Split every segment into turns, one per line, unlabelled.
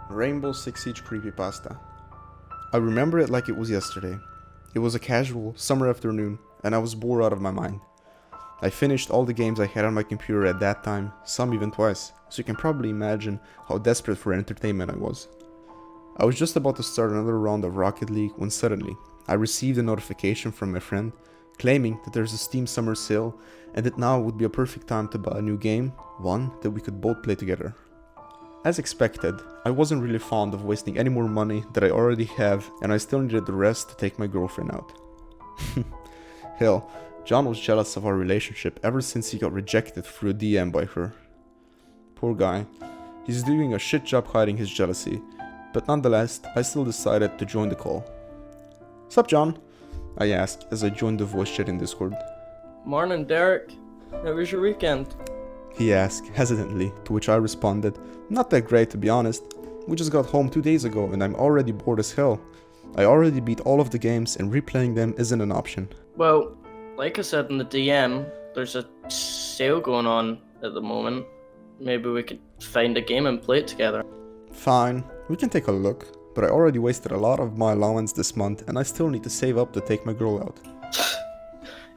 Rainbow Six Siege Creepypasta. I remember it like it was yesterday. It was a casual summer afternoon, and I was bored out of my mind. I finished all the games I had on my computer at that time, some even twice, so you can probably imagine how desperate for entertainment I was. I was just about to start another round of Rocket League when suddenly, I received a notification from my friend claiming that there's a Steam summer sale and that now would be a perfect time to buy a new game, one that we could both play together. As expected, I wasn't really fond of wasting any more money that I already have, and I still needed the rest to take my girlfriend out. Hell, John was jealous of our relationship ever since he got rejected through a DM by her. Poor guy. He's doing a shit job hiding his jealousy, but nonetheless, I still decided to join the call. "Sup, John?" I asked as I joined the voice chat in Discord.
Morning, Derek. How was your weekend?
He asked hesitantly, to which I responded, "Not that great, to be honest. We just got home 2 days ago and I'm already bored as hell. I already beat all of the games and replaying them isn't an option."
Well, like I said in the DM, there's a sale going on at the moment. Maybe we could find a game and play it together.
Fine, we can take a look, but I already wasted a lot of my allowance this month and I still need to save up to take my girl out.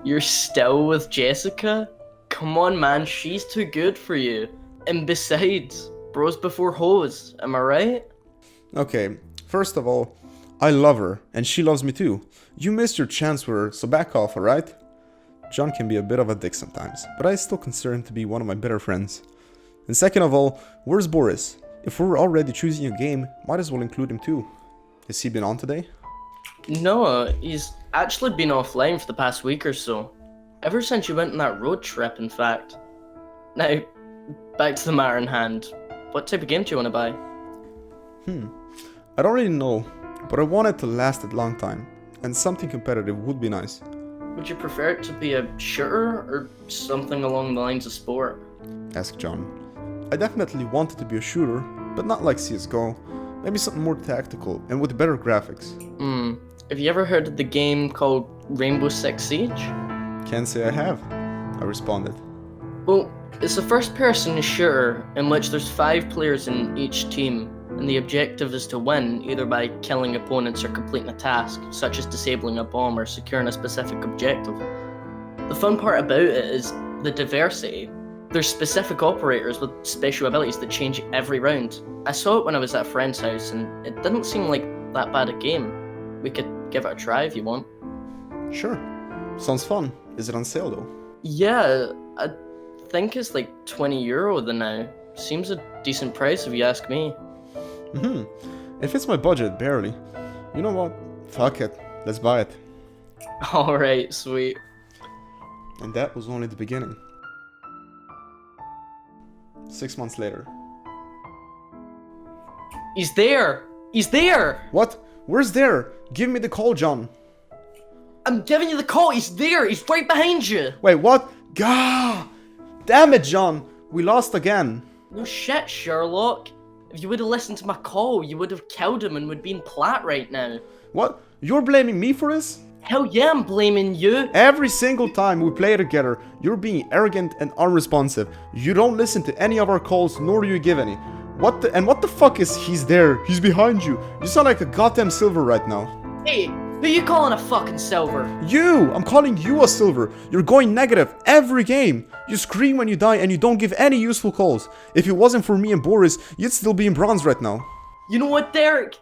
You're still with Jessica? Come on, man, she's too good for you. And besides, bros before hoes, am I right?
Okay, first of all, I love her and she loves me too. You missed your chance with her, so back off, alright? John can be a bit of a dick sometimes, but I still consider him to be one of my better friends. And second of all, where's Boris? If we're already choosing a game, might as well include him too. Has he been on today?
No, he's actually been offline for the past week or so. Ever since you went on that road trip, in fact. Now, back to the matter in hand. What type of game do you want to buy?
I don't really know, but I want it to last a long time, and something competitive would be nice.
Would you prefer it to be a shooter or something along the lines of sport?
Asked John. I definitely want it to be a shooter, but not like CSGO. Maybe something more tactical and with better graphics.
Have you ever heard of the game called Rainbow Six Siege?
Can't say I have, I responded.
Well, it's a first-person shooter in which there's 5 players in each team, and the objective is to win either by killing opponents or completing a task, such as disabling a bomb or securing a specific objective. The fun part about it is the diversity. There's specific operators with special abilities that change every round. I saw it when I was at a friend's house, and it didn't seem like that bad a game. We could give it a try if you want.
Sure, sounds fun. Is it on sale though?
Yeah, I think it's like €20 the now. Seems a decent price if you ask me.
It fits my budget, barely. You know what? Fuck it. Let's buy it.
Alright, sweet.
And that was only the beginning. 6 months later.
He's there! He's there!
What? Where's there? Give me the call, John.
I'm giving you the call! He's there! He's right behind you!
Wait, what? Gah! Damn it, John! We lost again.
No shit, Sherlock. If you would have listened to my call, you would have killed him and would be in plat right now.
What? You're blaming me for this?
Hell yeah, I'm blaming you!
Every single time we play together, you're being arrogant and unresponsive. You don't listen to any of our calls, nor do you give any. What the fuck is he's there? He's behind you. You sound like a goddamn silver right now.
Hey, who you calling a fucking silver?
You! I'm calling you a silver. You're going negative every game. You scream when you die and you don't give any useful calls. If it wasn't for me and Boris, you'd still be in bronze right now.
You know what, Derek?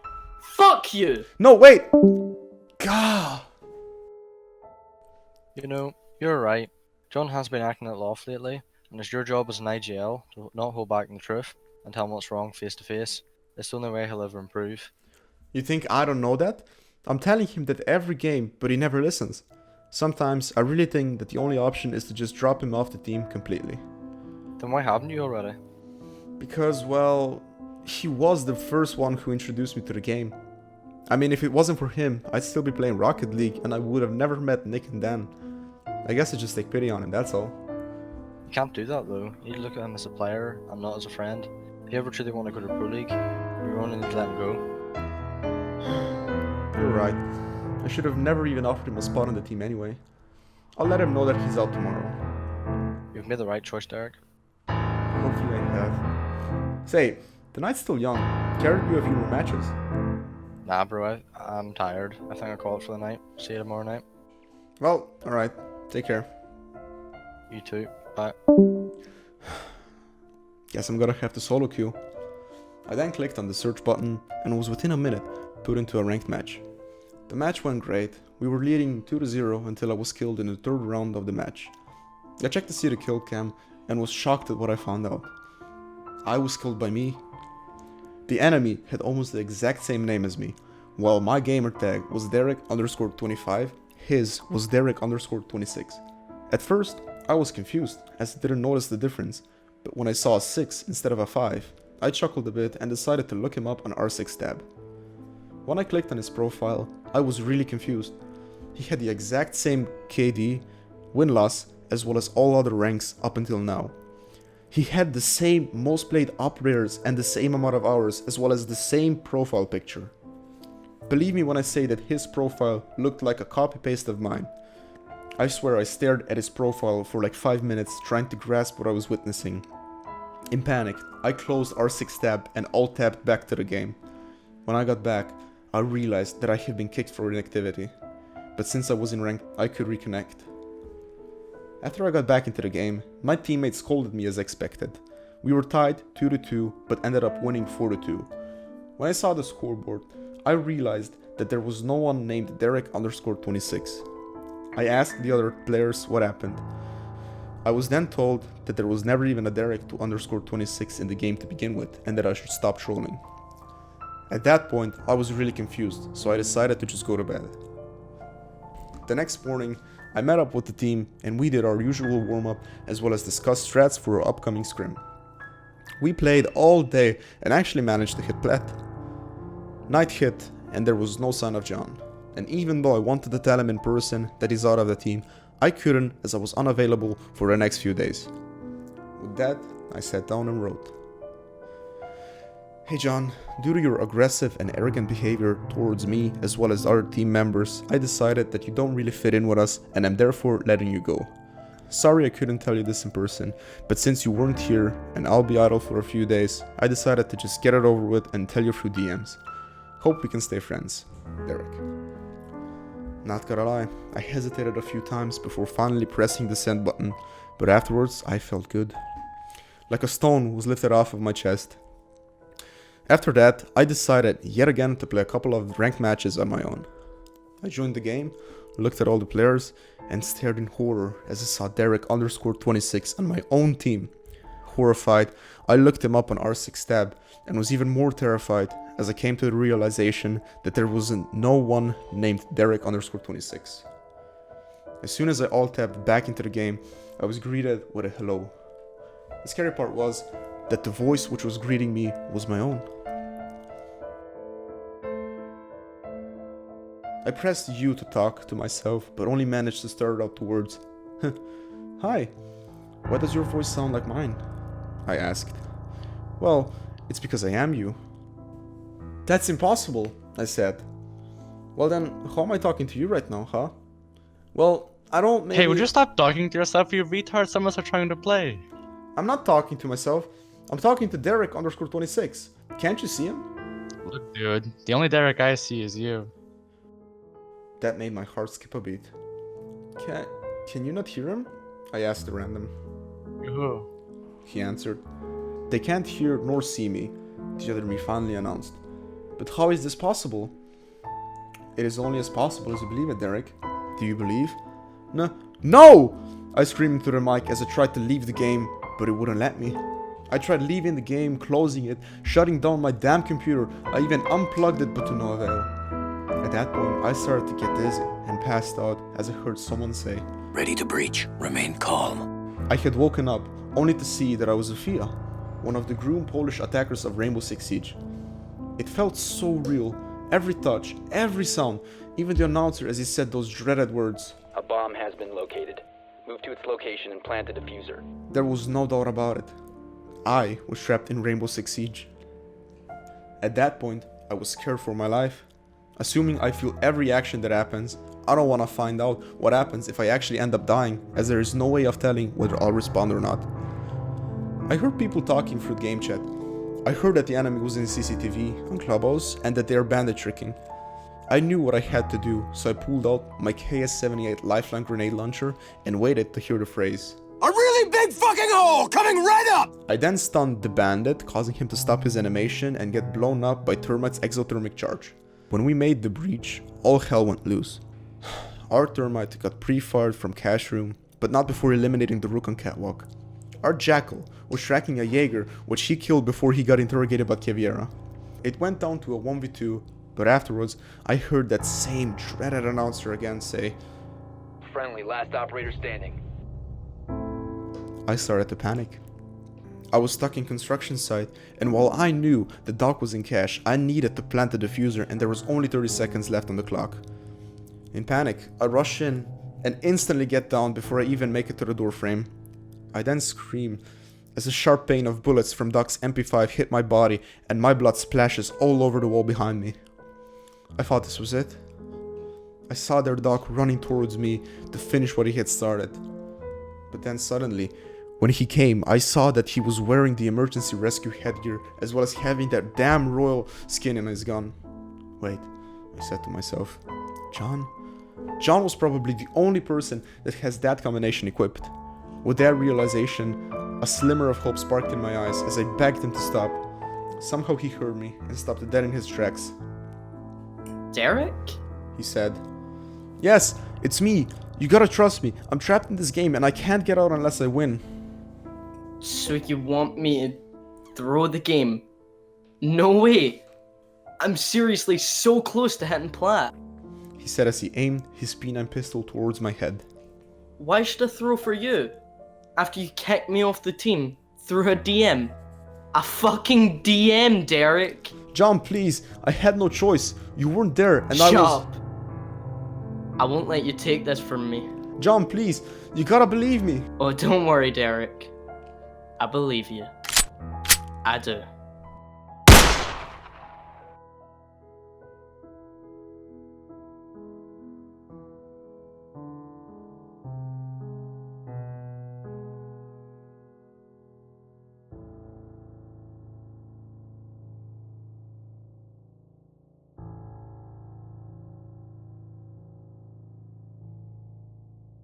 Fuck you!
No, wait! Gah!
You know, you're right. John has been acting out off lately, and it's your job as an IGL to not hold back the truth and tell him what's wrong face to face. It's the only way he'll ever improve.
You think I don't know that? I'm telling him that every game, but he never listens. Sometimes I really think that the only option is to just drop him off the team completely.
Then why haven't you already?
Because, well, he was the first one who introduced me to the game. I mean, if it wasn't for him, I'd still be playing Rocket League and I would have never met Nick and Dan. I guess I just take pity on him, that's all.
You can't do that though. You look at him as a player and not as a friend. If you ever truly want to go to Pro League, you're only need to let him go.
You're right. I should have never even offered him a spot on the team anyway. I'll let him know that he's out tomorrow.
You've made the right choice, Derek.
Hopefully I have. Say, The night's still young. Care to do a few more matches?
Nah, bro, I'm tired. I think I called for the night. See you tomorrow night.
Well, alright. Take care.
You too. Bye.
Guess I'm gonna have to solo queue. I then clicked on the search button and was within a minute put into a ranked match. The match went great. We were leading 2-0 until I was killed in the third round of the match. I checked to see the kill cam and was shocked at what I found out. I was killed by me. The enemy had almost the exact same name as me. While my gamer tag was Derek_25, his was Derek_26. At first, I was confused as I didn't notice the difference, but when I saw a 6 instead of a 5, I chuckled a bit and decided to look him up on R6 tab. When I clicked on his profile, I was really confused. He had the exact same KD, win-loss, as well as all other ranks up until now. He had the same most played operators and the same amount of hours, as well as the same profile picture. Believe me when I say that his profile looked like a copy-paste of mine. I swear I stared at his profile for like 5 minutes trying to grasp what I was witnessing. In panic, I closed R6 tab and alt-tabbed back to the game. When I got back, I realized that I had been kicked for inactivity, but since I was in rank, I could reconnect. After I got back into the game, my teammates scolded me as expected. We were tied 2-2, but ended up winning 4-2. When I saw the scoreboard, I realized that there was no one named Derek_26. I asked the other players what happened. I was then told that there was never even a Derek_26 in the game to begin with, and that I should stop trolling. At that point, I was really confused, so I decided to just go to bed. The next morning, I met up with the team and we did our usual warm-up as well as discuss strats for our upcoming scrim. We played all day and actually managed to hit plat. Night hit and there was no sign of John. And even though I wanted to tell him in person that he's out of the team, I couldn't as I was unavailable for the next few days. With that, I sat down and wrote. Hey John, due to your aggressive and arrogant behavior towards me as well as our team members, I decided that you don't really fit in with us and I'm therefore letting you go. Sorry I couldn't tell you this in person, but since you weren't here and I'll be idle for a few days, I decided to just get it over with and tell you through DMs. Hope we can stay friends. Derek. Not gonna lie, I hesitated a few times before finally pressing the send button, but afterwards I felt good. Like a stone was lifted off of my chest. After that, I decided yet again to play a couple of ranked matches on my own. I joined the game, looked at all the players, and stared in horror as I saw Derek_26 on my own team. Horrified, I looked him up on R6 tab and was even more terrified as I came to the realization that there wasn't no one named Derek_26. As soon as I alt-tabbed back into the game, I was greeted with a hello. The scary part was that the voice which was greeting me was my own. I pressed U to talk to myself, but only managed to start out the words, Hi, why does your voice sound like mine? I asked. Well, it's because I am you. That's impossible, I said. Well then, how am I talking to you right now, huh? Well, I don't maybe...
Hey, would you stop talking to yourself, you retard? Someone's trying to play.
I'm not talking to myself. I'm talking to Derek_26. Can't you see him?
Look, dude, the only Derek I see is you.
That made my heart skip a beat. Can you not hear him? I asked at random.
Who?
He answered. They can't hear nor see me, the other me finally announced. But how is this possible? It is only as possible as you believe it, Derek. Do you believe? No! I screamed into the mic as I tried to leave the game, but it wouldn't let me. I tried leaving the game, closing it, shutting down my damn computer. I even unplugged it, but to no avail. At that point, I started to get dizzy and passed out as I heard someone say,
Ready to breach. Remain calm.
I had woken up only to see that I was Zofia, one of the groomed Polish attackers of Rainbow Six Siege. It felt so real. Every touch, every sound, even the announcer as he said those dreaded words.
A bomb has been located. Move to its location and plant a diffuser.
There was no doubt about it. I was trapped in Rainbow Six Siege. At that point, I was scared for my life. Assuming I feel every action that happens, I don't want to find out what happens if I actually end up dying, as there is no way of telling whether I'll respond or not. I heard people talking through the game chat. I heard that the enemy was in CCTV on Clubhouse and that they are bandit tricking. I knew what I had to do, so I pulled out my KS-78 lifeline grenade launcher and waited to hear the phrase.
A really big fucking hole coming right up!
I then stunned the bandit, causing him to stop his animation and get blown up by Termite's exothermic charge. When we made the breach, all hell went loose. Our Termite got pre-fired from cash room, but not before eliminating the Rook on catwalk. Our Jackal was tracking a Jaeger, which he killed before he got interrogated by Caviera. It went down to a 1v2, but afterwards, I heard that same dreaded announcer again say,
Friendly, last operator standing.
I started to panic. I was stuck in construction site, and while I knew the dock was in cash, I needed to plant the diffuser and there was only 30 seconds left on the clock. In panic, I rush in and instantly get down before I even make it to the door frame. I then scream as a sharp pain of bullets from Doc's MP5 hit my body and my blood splashes all over the wall behind me. I thought this was it. I saw their Doc running towards me to finish what he had started. But then suddenly, when he came, I saw that he was wearing the emergency rescue headgear as well as having that damn royal skin in his gun. Wait, I said to myself, John? John was probably the only person that has that combination equipped. With that realization, a slimmer of hope sparked in my eyes as I begged him to stop. Somehow he heard me and stopped dead in his tracks.
Derek?
He said, Yes, it's me. You gotta trust me. I'm trapped in this game and I can't get out unless I win.
So you want me to throw the game? No way! I'm seriously so close to hitting plat.
He said as he aimed his P9 pistol towards my head.
Why should I throw for you? After you kicked me off the team through a DM? A fucking DM, Derek!
John, please, I had no choice. You weren't there and
Shut
I was...
up! I won't let you take this from me.
John, please, you gotta believe me.
Oh, don't worry, Derek. I believe you. I do.